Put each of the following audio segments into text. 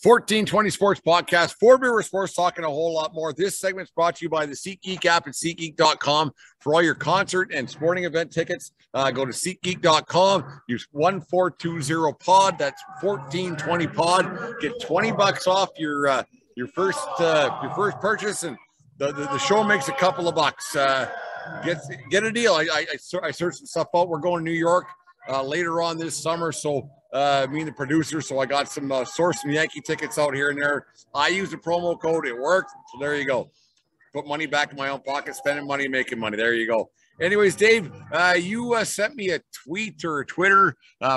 1420 Sports Podcast, for Beer Sports, talking a whole lot more. This segment's brought to you by the SeatGeek app at SeatGeek.com for all your concert and sporting event tickets. Go to SeatGeek.com, use 1420pod. That's 1420 pod. Get $20 off your first purchase, and the show makes a couple of bucks. Get a deal. I searched some stuff out. We're going to New York later on this summer, so me and the producer, so I got some some Yankee tickets out here and there. I used the promo code, it worked, so there you go. Put money back in my own pocket, spending money, making money. There you go. Anyways, Dave, you sent me a tweet or a Twitter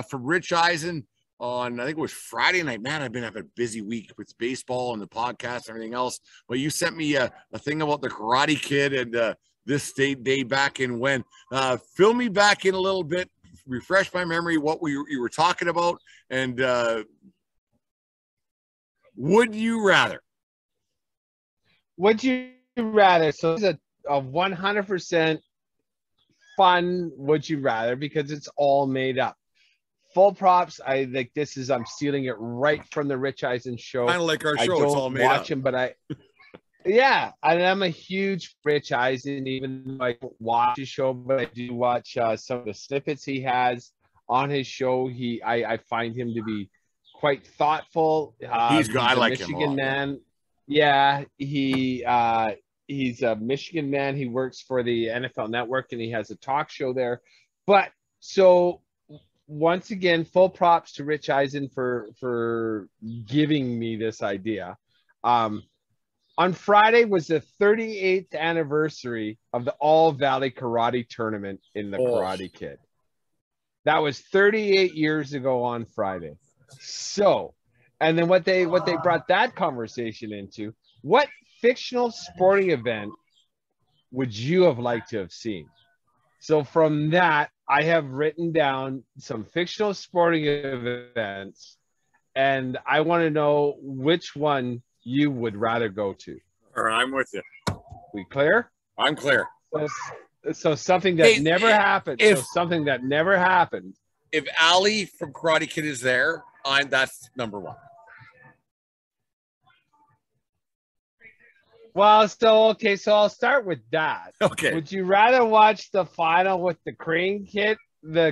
from Rich Eisen on, I think it was Friday night. Man, I've been having a busy week with baseball and the podcast and everything else. But you sent me a thing about the Karate Kid and this day back in when. Fill me back in a little bit. Refresh my memory what you were talking about, and would you rather? Would you rather? So it's a 100% fun would you rather, because it's all made up. Full props. I think this is, I'm stealing it right from the Rich Eisen show. Kind of like our show. It's all made up. I don't watch him, but yeah, and I'm a huge Rich Eisen, even though I don't watch his show, but I do watch some of the snippets he has on his show. I find him to be quite thoughtful. He's good. I like Michigan him a lot. Man. Yeah, he's a Michigan man. He works for the NFL Network, and he has a talk show there. But so once again, full props to Rich Eisen for giving me this idea. On Friday was the 38th anniversary of the All Valley Karate Tournament in the Karate Kid. That was 38 years ago on Friday. So, and then what they brought that conversation into, what fictional sporting event would you have liked to have seen? So from that, I have written down some fictional sporting events, and I want to know which one you would rather go to. All right, I'm with you. We clear? I'm clear. So something that never happened. So something that never happened. If Ali from Karate Kid is there, that's number one. Well, so I'll start with that. Okay. Would you rather watch the final with the crane kick of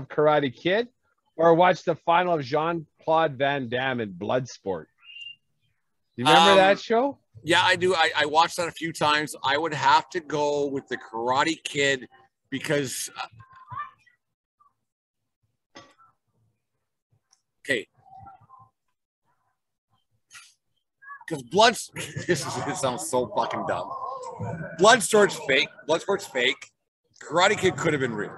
Karate Kid, or watch the final of Jean-Claude Van Damme in Bloodsport? You remember that show? Yeah, I do. I watched that a few times. I would have to go with the Karate Kid because because this sounds so fucking dumb. Bloodsport's fake. Karate Kid could have been real.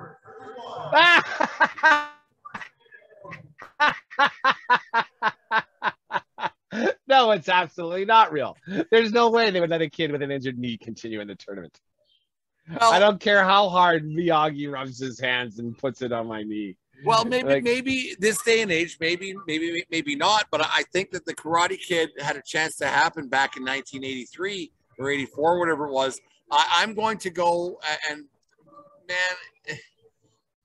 No, it's absolutely not real. There's no way they would let a kid with an injured knee continue in the tournament. Well, I don't care how hard Miyagi rubs his hands and puts it on my knee. Well, maybe this day and age, maybe not. But I think that the Karate Kid had a chance to happen back in 1983 or 84, whatever it was. I'm going to go and, man,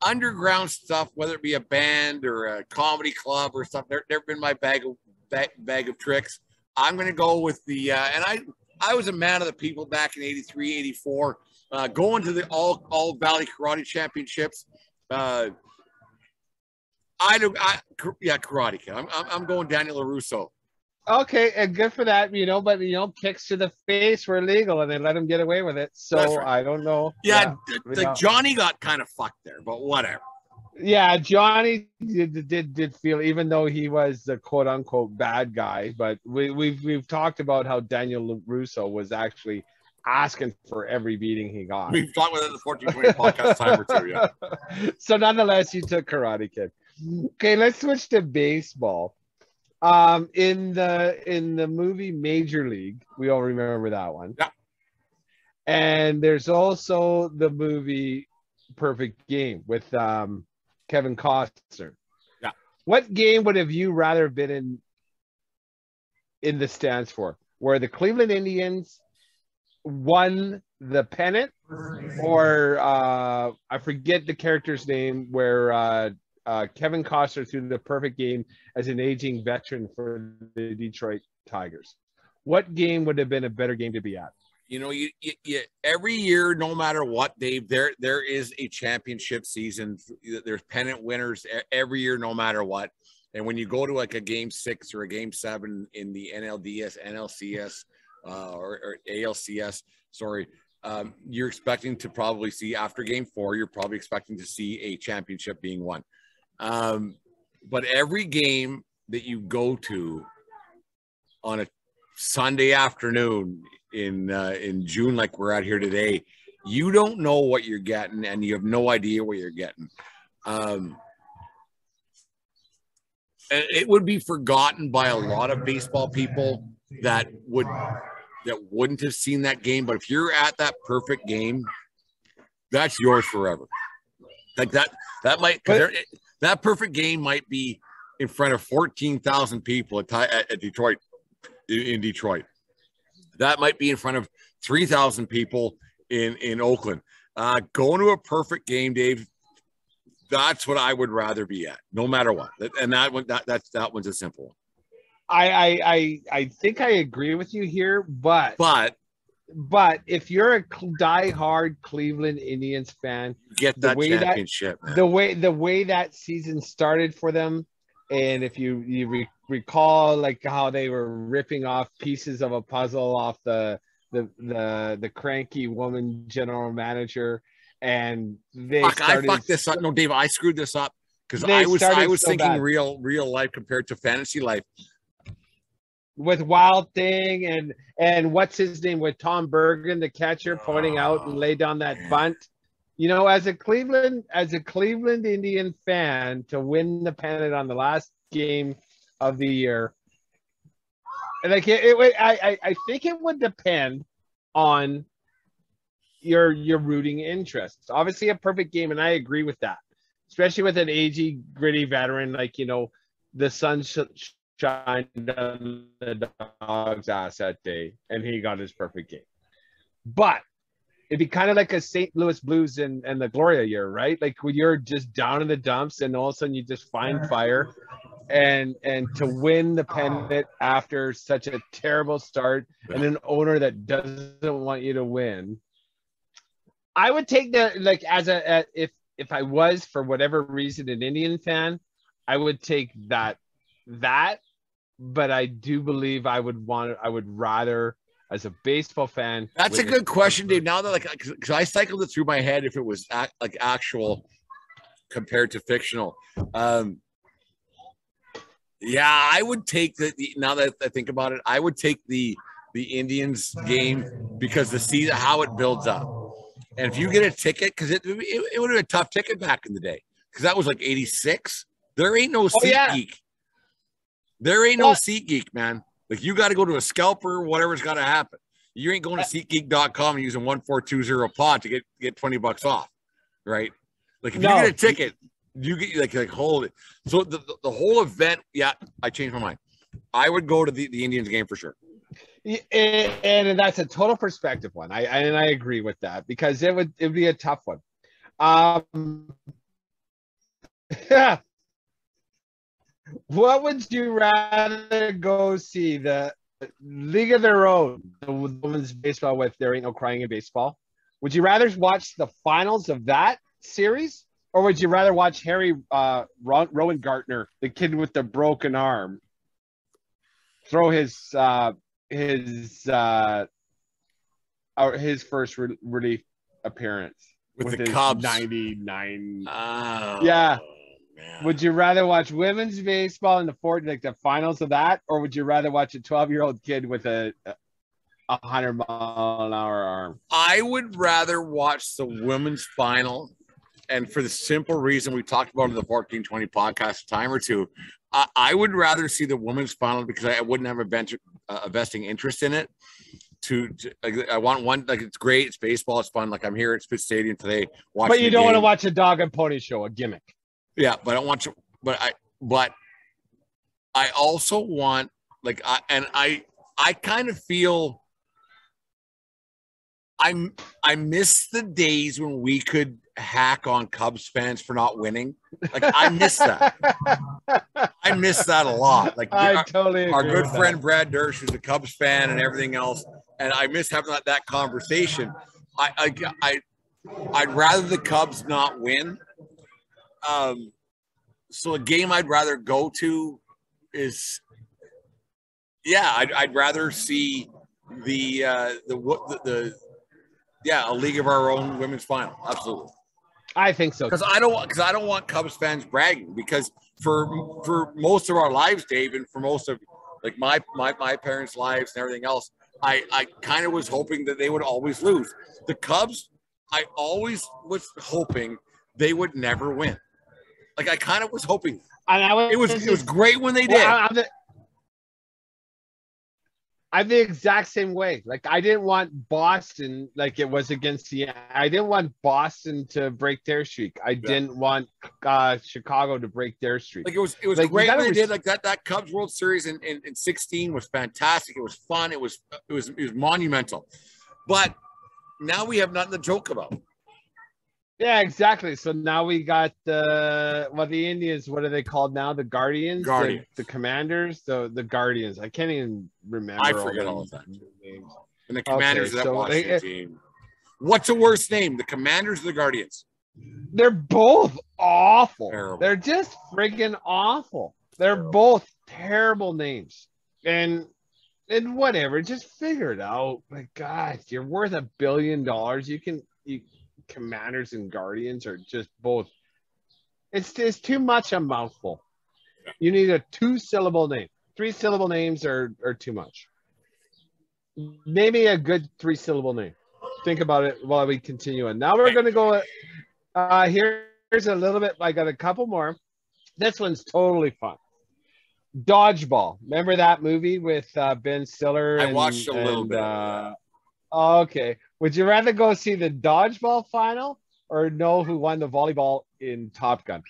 underground stuff, whether it be a band or a comedy club or something, they've been my bag of tricks. I'm going to go with the and I was a man of the people back in 83, 84, going to the all Valley Karate Championships. Karate Kid. I'm going Daniel LaRusso. Okay, and good for that, but kicks to the face were illegal and they let him get away with it. So right. I don't know. Yeah, Johnny got kind of fucked there, but whatever. Yeah, Johnny did feel, even though he was the quote unquote bad guy, but we've talked about how Daniel LaRusso was actually asking for every beating he got. We've talked about it in the 1420 podcast time or two, yeah. So nonetheless, you took Karate Kid. Okay, let's switch to baseball. In the movie Major League, we all remember that one. Yeah. And there's also the movie Perfect Game with Kevin Costner. Yeah. What game would have you rather been in the stands for? Where the Cleveland Indians won the pennant, or I forget the character's name, where Kevin Costner threw the perfect game as an aging veteran for the Detroit Tigers. What game would have been a better game to be at? You know, you every year, no matter what, Dave, there is a championship season. There's pennant winners every year, no matter what. And when you go to like a game 6 or a game 7 in the NLDS, NLCS, or ALCS, sorry, you're expecting to probably see after game 4, you're probably expecting to see a championship being won. But every game that you go to on a Sunday afternoon in June, like we're at here today, you don't know what you're getting, and you have no idea what you're getting. It would be forgotten by a lot of baseball people that wouldn't have seen that game. But if you're at that perfect game, that's yours forever. Like that might, that perfect game might be in front of 14,000 people at Detroit, in Detroit. That might be in front of 3,000 people in Oakland. Going to a perfect game, Dave, that's what I would rather be at, no matter what. And that one's a simple one. I think I agree with you here, but if you're a die-hard Cleveland Indians fan, get that championship. The way that season started for them, and if you recall, like how they were ripping off pieces of a puzzle off the cranky woman general manager, and I fucked this up. No, Dave, I screwed this up because I was so thinking bad. real life compared to fantasy life. With Wild Thing and what's his name, with Tom Bergen, the catcher, pointing out and lay down that bunt. You know, as a Cleveland Indian fan, to win the pennant on the last game of the year, like I think it would depend on your rooting interests. Obviously, a perfect game, and I agree with that, especially with an aging, gritty veteran, like, you know, the sun shined on the dog's ass that day, and he got his perfect game. But it'd be kind of like a St. Louis Blues and the Gloria year, right? Like when you're just down in the dumps and all of a sudden you just find fire, and to win the pennant after such a terrible start and an owner that doesn't want you to win. I would take that, like, if I was, for whatever reason, an Indian fan, I would take that, but I do believe I would rather, as a baseball fan. That's a good question, Dave. Now that, because I cycled it through my head if it was actual compared to fictional. Yeah, I would take now that I think about it, I would take the Indians game because to see how it builds up. And if you get a ticket, because it would have been a tough ticket back in the day, because that was like 86. There ain't no SeatGeek. There ain't no SeatGeek, man. Like, you got to go to a scalper, whatever's got to happen. You ain't going to SeatGeek.com and using 1420 pod to get $20 off, right? Like, if you get a ticket, you get like hold it. So the whole event, yeah, I changed my mind. I would go to the Indians game for sure. And that's a total perspective one. I agree with that, because it would be a tough one. Yeah. What would you rather go see? The League of Their Own, the women's baseball with There Ain't No Crying in Baseball? Would you rather watch the finals of that series, or would you rather watch Harry Rowan Gartner, the kid with the broken arm, throw his first relief appearance with the Cubs? 99. Oh, yeah. Man. Would you rather watch women's baseball in the finals of that, or would you rather watch a 12-year-old kid with a 100-mile-an-hour arm? I would rather watch the women's final, and for the simple reason we talked about in the 1420 podcast a time or two, I would rather see the women's final because I wouldn't have a vesting interest in it. I want one, like, it's great, it's baseball, it's fun. Like, I'm here at Spitz Stadium today watching. But you don't want to watch a dog and pony show, a gimmick. Yeah, but I don't want to. But I also want, like, I kind of feel I miss the days when we could hack on Cubs fans for not winning. Like I miss that. I miss that a lot. Like I totally agree our good with friend that. Brad Dersh, who's a Cubs fan and everything else, and I miss having that conversation. I'd rather the Cubs not win. So a game I'd rather go to is, I'd rather see a League of Our Own women's final. Absolutely. I think so. Because I don't want Cubs fans bragging, because for most of our lives, Dave, and for most of like my parents' lives and everything else, I kind of was hoping that they would always lose. The Cubs, I always was hoping they would never win. Like I kind of was hoping. And it was great when they did. I'm the exact same way. Like I didn't want Boston, like it was against I didn't want Boston to break their streak. I didn't want Chicago to break their streak. Like it was like, great when they did. Like that Cubs World Series in 16 was fantastic. It was fun. It was monumental. But now we have nothing to joke about. Yeah, exactly. So now we got the Indians, what are they called now? The Guardians? The Commanders? The Guardians. I can't even remember. I forget all of that. Names. And the Commanders that Washington team. What's the worst name? The Commanders or the Guardians? They're both awful. Terrible. They're just friggin' awful. They're both terrible names. And whatever, just figure it out. My God, you're worth $1 billion. Commanders and Guardians are just both. It's too much a mouthful. You need a 2-syllable name. 3-syllable names are too much. Maybe a good 3-syllable name. Think about it while we continue on. Now we're going to go. Here's a little bit. I got a couple more. This one's totally fun. Dodgeball. Remember that movie with Ben Stiller? I watched a little bit. Okay. Would you rather go see the dodgeball final or know who won the volleyball in Top Gun?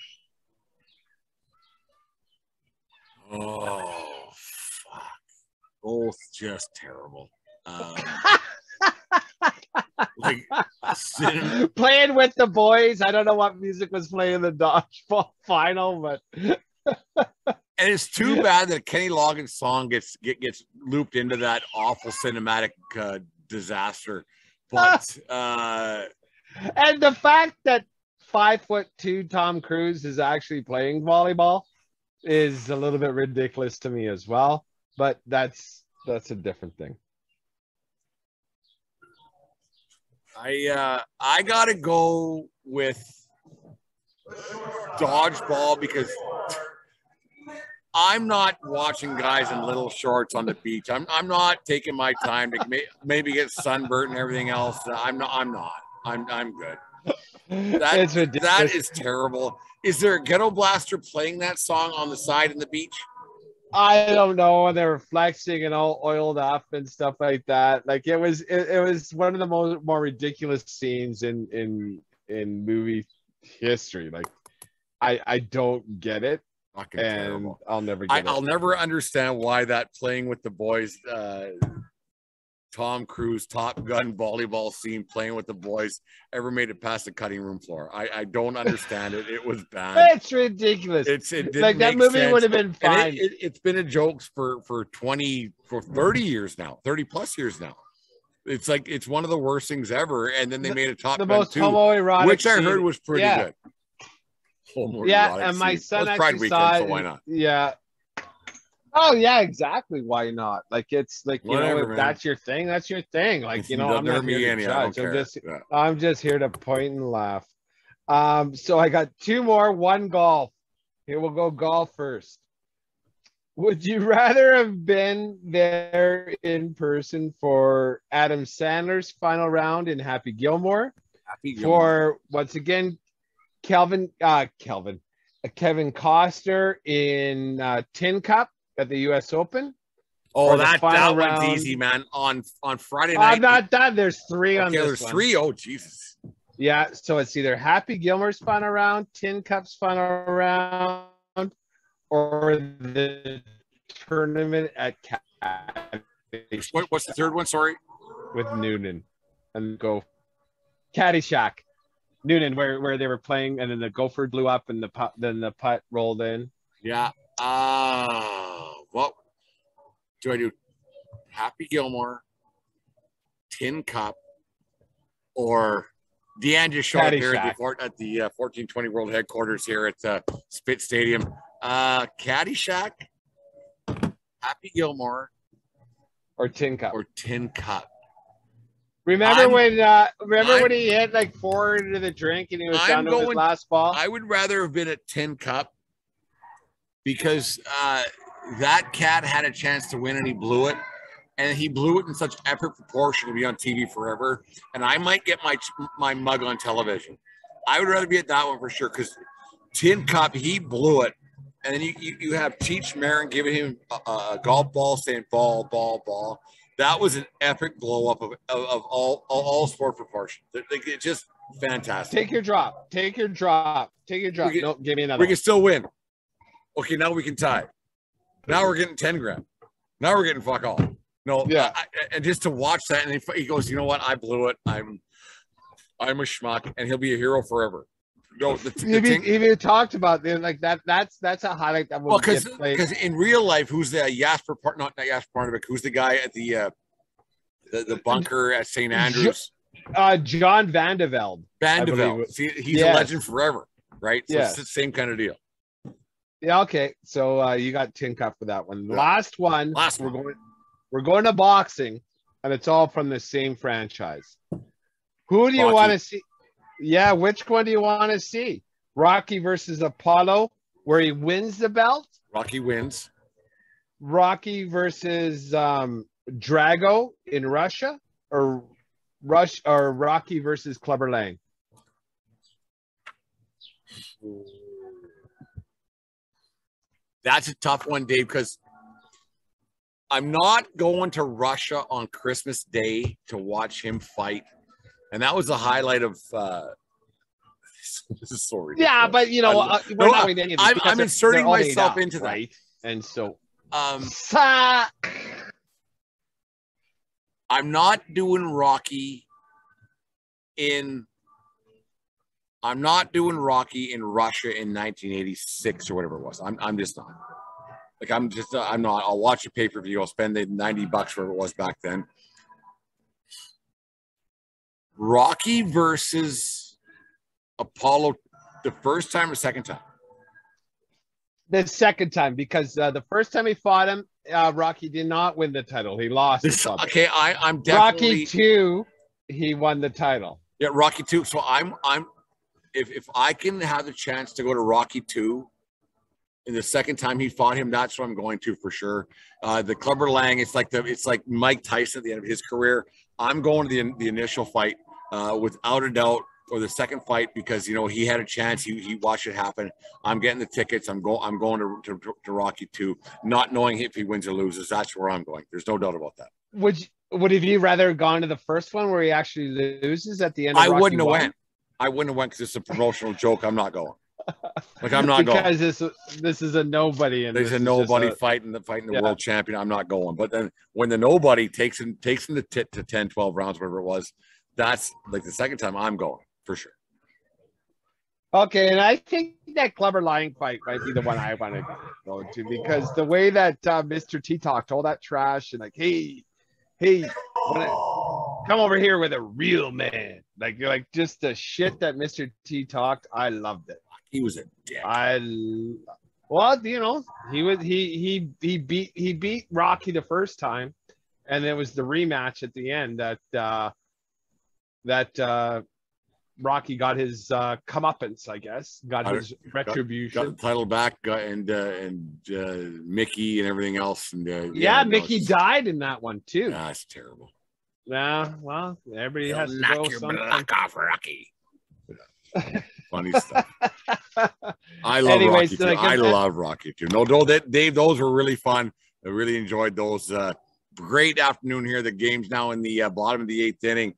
Oh, fuck. Both just terrible. Playing with the boys. I don't know what music was playing in the dodgeball final, but and it's too bad that Kenny Loggins' song gets looped into that awful cinematic disaster. But and the fact that 5'2" Tom Cruise is actually playing volleyball is a little bit ridiculous to me as well. But that's a different thing. I gotta go with dodgeball because I'm not watching guys in little shorts on the beach. I'm not taking my time to maybe get sunburnt and everything else. I'm good. It's ridiculous. That is terrible. Is there a ghetto blaster playing that song on the side in the beach? I don't know. And they were flexing and all oiled up and stuff like that. Like it was one of the more ridiculous scenes in movie history. Like I don't get it. Fucking and terrible. I'll never get it. I'll never understand why that playing with the boys, Tom Cruise Top Gun volleyball scene playing with the boys ever made it past the cutting room floor. I don't understand it. It was bad. It's ridiculous. It didn't like that make movie sense. would have been fine. It's been a joke for 30 years now, 30 plus years now. It's like it's one of the worst things ever. And then they made a Top Gun 2, which I heard was pretty good. And my son actually saw it. So why not? Yeah. Oh yeah, exactly. Why not? Like it's like if that's your thing, that's your thing. Like I'm not here to judge. I'm just here to point and laugh. So I got 2 more. One golf. Here we'll go golf first. Would you rather have been there in person for Adam Sandler's final round in Happy Gilmore? For once again, Kevin Costner in Tin Cup at the U.S. Open. Oh, that one's easy, man. On Friday night. I'm not done. There's 3 on this there's one. 3. Oh, Jesus. Yeah, so it's either Happy Gilmore's final round, Tin Cup's final round, or the tournament at What's the third one? Sorry. With Noonan. And go Caddyshack. Noonan, where they were playing, and then the gopher blew up, and then the putt rolled in. Yeah. What do I do? Happy Gilmore, Tin Cup, or Deanne just showed up here at the 1420 World Headquarters here at Spitz Stadium. Caddyshack, Happy Gilmore, or Tin Cup. Remember when he hit like 4 into the drink and he was down to his last ball? I would rather have been at Tin Cup because that cat had a chance to win and he blew it. And he blew it in such epic proportion to be on TV forever. And I might get my mug on television. I would rather be at that one for sure because Tin Cup, he blew it. And then you have Cheech Marin giving him a golf ball saying ball, ball, ball. That was an epic blow up of all sport proportions. It's just fantastic. Take your drop. No, give me another. We can still win. Okay, now we can tie. Now we're getting 10 grand. Now we're getting fuck all. No, yeah, and just to watch that, and he goes, you know what? I blew it. I'm a schmuck, and he'll be a hero forever. No, even talked about it, like that. That's a highlight that will get played. Because in real life, who's the not Jasper Parnevik? Who's the guy at the bunker at St. Andrews? John Vandevelde. See, he's a legend forever, right? So it's the same kind of deal. Yeah. Okay. So you got Tin Cup for that one. Yeah. Last one. We're going to boxing, and it's all from the same franchise. Who do you want to see? Yeah, which one do you want to see? Rocky versus Apollo, where he wins the belt? Rocky wins. Rocky versus Drago in Russia, or Rocky versus Clubber Lang? That's a tough one, Dave, because I'm not going to Russia on Christmas Day to watch him fight. And that was the highlight of this is so ridiculous. Yeah, but you know, I'm inserting myself into that. Right? And so I'm not doing Rocky in Russia in 1986 or whatever it was. I'm just not. Like I'm not. I'll watch a pay-per-view. I'll spend the $90 whatever it was back then. Rocky versus Apollo, the first time or second time? The second time, because the first time he fought him, Rocky did not win the title. He lost. Okay, I'm definitely Rocky 2. He won the title. Yeah, Rocky 2. So I'm if I can have the chance to go to Rocky 2. And the second time he fought him, that's what I'm going to for sure. The Clubber Lang, it's like Mike Tyson at the end of his career. I'm going to the initial fight without a doubt, or the second fight because you know he had a chance. He watched it happen. I'm getting the tickets. I'm going to Rocky 2, not knowing if he wins or loses. That's where I'm going. There's no doubt about that. Would have you rather gone to the first one where he actually loses at the end? Of Rocky wouldn't have went. I wouldn't have went because it's a promotional joke. I'm not going. Like I'm not going because this is a nobody and there's a nobody fighting the world champion. I'm not going. But then when the nobody takes him to 10, 12 rounds, whatever it was, that's like the second time I'm going for sure. Okay, and I think that Clubber Lang fight might be the one I want to go to because the way that Mr. T talked all that trash and like, hey, come over here with a real man. Like you're like just the shit that Mr. T talked. I loved it. He was a dick. Well, you know, he beat Rocky the first time, and it was the rematch at the end that Rocky got his comeuppance, I guess, got his retribution, got the title back, and Mickey and everything else, and Mickey died in that one too. That's terrible. Yeah, well, everybody has to knock go your sometime. block off, Rocky. Funny stuff. I love Rocky too. I love Rocky too. No, Dave, those were really fun. I really enjoyed those. Great afternoon here. The game's now in the bottom of the 8th inning.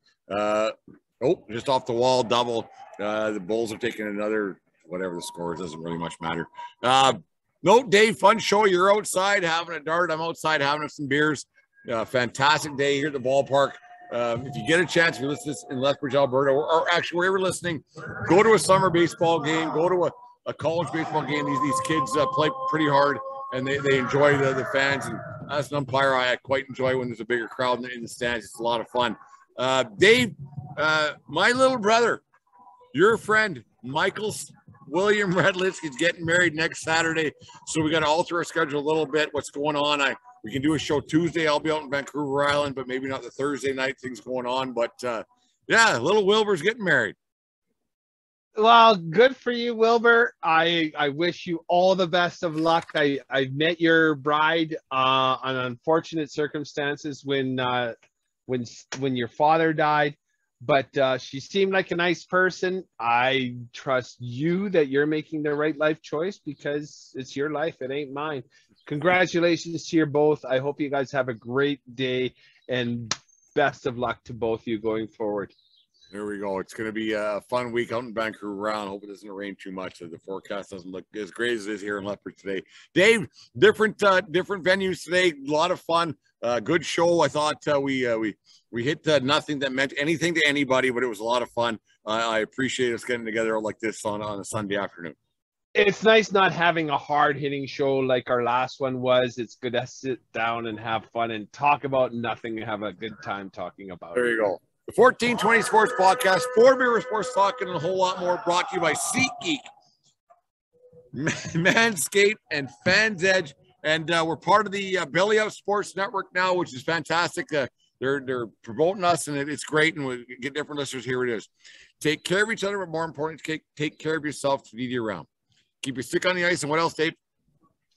Just off the wall, double. The Bulls have taken another, whatever the score is, doesn't really much matter. No, Dave, fun show. You're outside having a dart. I'm outside having some beers. Fantastic day here at the ballpark. If you get a chance, if you listen to this in Lethbridge, Alberta, or actually wherever you're listening, go to a summer baseball game, go to a college baseball game. These kids play pretty hard, and they enjoy the fans. And as an umpire, I quite enjoy when there's a bigger crowd in the stands. It's a lot of fun. Dave, my little brother, your friend, William Redlich is getting married next Saturday, so we got to alter our schedule a little bit. What's going on? We can do a show Tuesday. I'll be out in Vancouver Island, but maybe not the Thursday night. Things going on, but yeah, little Wilbur's getting married. Well, good for you, Wilbur. I wish you all the best of luck. I met your bride on unfortunate circumstances when your father died, but she seemed like a nice person. I trust you that you're making the right life choice because it's your life. It ain't mine. Congratulations to you both. I hope you guys have a great day and best of luck to both of you going forward. There we go. It's going to be a fun week out in Vancouver Island. Hope it doesn't rain too much. The forecast doesn't look as great as it is here in Lethbridge today. Dave, different venues today. A lot of fun. Good show. I thought we hit nothing that meant anything to anybody, but it was a lot of fun. I appreciate us getting together like this on a Sunday afternoon. It's nice not having a hard-hitting show like our last one was. It's good to sit down and have fun and talk about nothing and have a good time talking about it. There you go. The 1420 Sports Podcast, For Beer Sports Talking, and a whole lot more, brought to you by SeatGeek, Manscaped, and Fans Edge. And we're part of the Belly Up Sports Network now, which is fantastic. They're promoting us, and it's great, and we get different listeners. Here it is. Take care of each other, but more important, take care of yourself to lead you around. Keep your stick on the ice. And what else, Dave?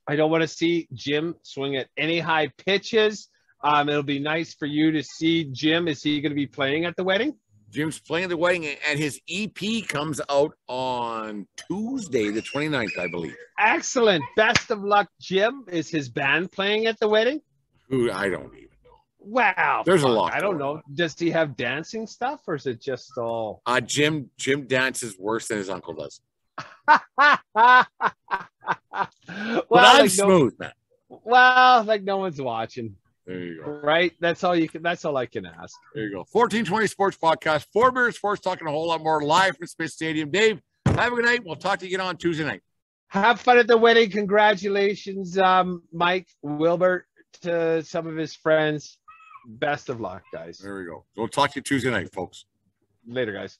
I don't want to see Jim swing at any high pitches. It'll be nice for you to see Jim. Is he going to be playing at the wedding? Jim's playing at the wedding, and his EP comes out on Tuesday, the 29th, I believe. Excellent. Best of luck, Jim. Is his band playing at the wedding? Who I don't even know. Wow. There's a lot. I don't know. Does he have dancing stuff, or is it just all? Jim dances worse than his uncle does. Well, but I'm smooth, man. Well, like no one's watching. There you go. Right? That's all you can. That's all I can ask. There you go. 1420 Sports Podcast, For Beer Sports, talking a whole lot more live from Spitz Stadium. Dave, have a good night. We'll talk to you again on Tuesday night. Have fun at the wedding. Congratulations, Mike Wilbert, to some of his friends. Best of luck, guys. There we go. We'll talk to you Tuesday night, folks. Later, guys.